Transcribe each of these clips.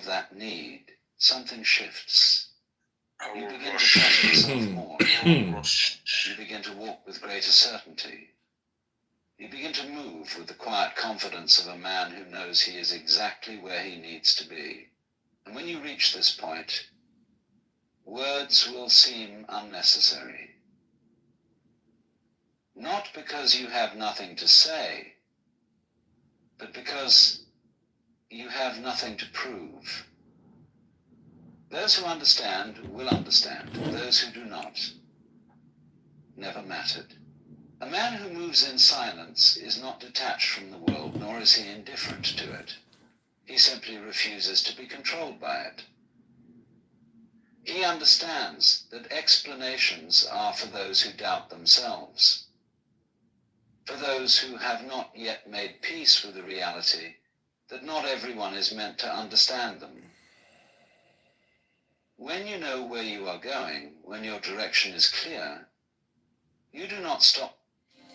of that need, something shifts. You begin to trust yourself more. You begin to walk with greater certainty. You begin to move with the quiet confidence of a man who knows he is exactly where he needs to be. And when you reach this point, words will seem unnecessary. Not because you have nothing to say, but because you have nothing to prove. Those who understand will understand. Those who do not never mattered. A man who moves in silence is not detached from the world, nor is he indifferent to it. He simply refuses to be controlled by it. He understands that explanations are for those who doubt themselves, for those who have not yet made peace with the reality that not everyone is meant to understand them. When you know where you are going, when your direction is clear, you do not stop.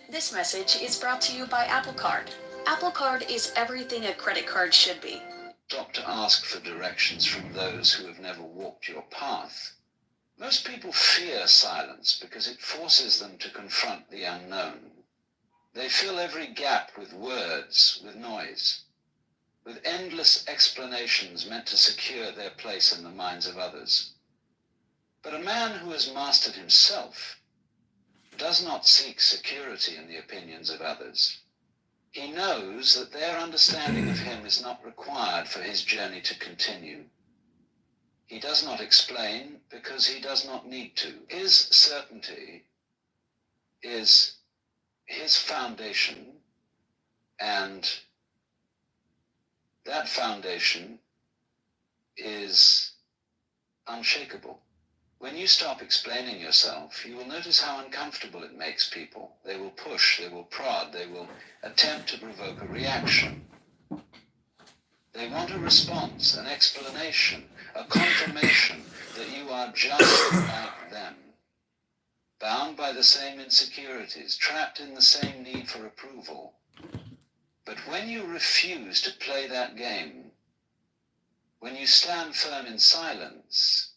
This message is brought to you by Apple Card. Apple Card is everything a credit card should be. Stop to ask for directions from those who have never walked your path. Most people fear silence because it forces them to confront the unknown. They fill every gap with words, with noise, with endless explanations meant to secure their place in the minds of others. But a man who has mastered himself does not seek security in the opinions of others. He knows that their understanding of him is not required for his journey to continue. He does not explain because he does not need to. His certainty is his foundation, and that foundation is unshakable. When you stop explaining yourself, you will notice how uncomfortable it makes people. They will push, they will prod, they will attempt to provoke a reaction. They want a response, an explanation, a confirmation that you are just like them, bound by the same insecurities, trapped in the same need for approval. But when you refuse to play that game, when you stand firm in silence,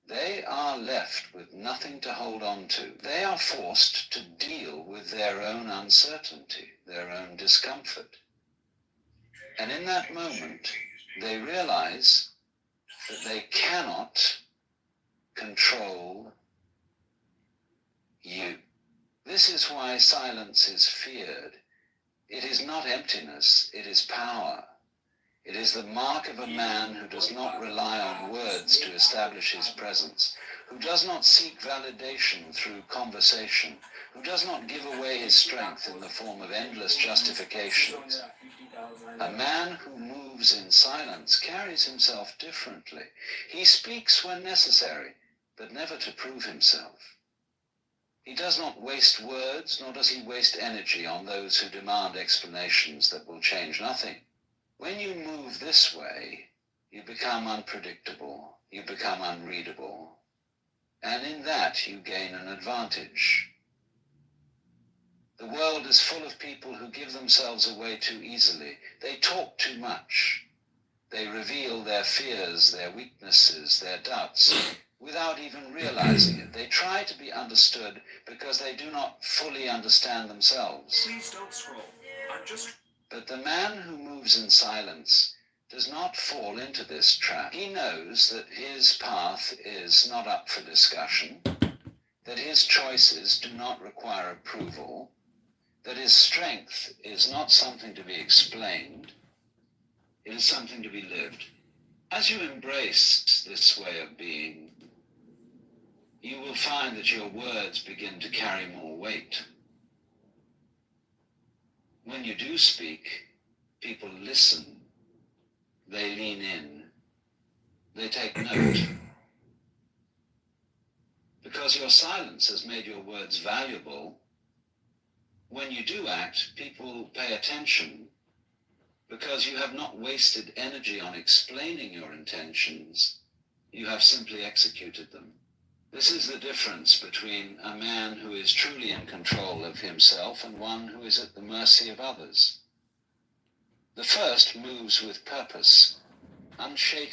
they are left with nothing to hold on to. They are forced to deal with their own uncertainty, their own discomfort. And in that moment, they realize that they cannot control you. This is why silence is feared. It is not emptiness, it is power. It is the mark of a man who does not rely on words to establish his presence, who does not seek validation through conversation, who does not give away his strength in the form of endless justifications. A man who moves in silence carries himself differently. He speaks when necessary, but never to prove himself. He does not waste words, nor does he waste energy on those who demand explanations that will change nothing. When you move this way, you become unpredictable, you become unreadable, and in that you gain an advantage. The world is full of people who give themselves away too easily. They talk too much. They reveal their fears, their weaknesses, their doubts, without even realizing it. They try to be understood because they do not fully understand themselves. Please don't scroll. But the man who moves in silence does not fall into this trap. He knows that his path is not up for discussion, that his choices do not require approval, that his strength is not something to be explained, it is something to be lived. As you embrace this way of being, you will find that your words begin to carry more weight. When you do speak, people listen, they lean in, they take note. Because your silence has made your words valuable, when you do act, people pay attention because you have not wasted energy on explaining your intentions, you have simply executed them. This is the difference between a man who is truly in control of himself and one who is at the mercy of others. The first moves with purpose, unshaken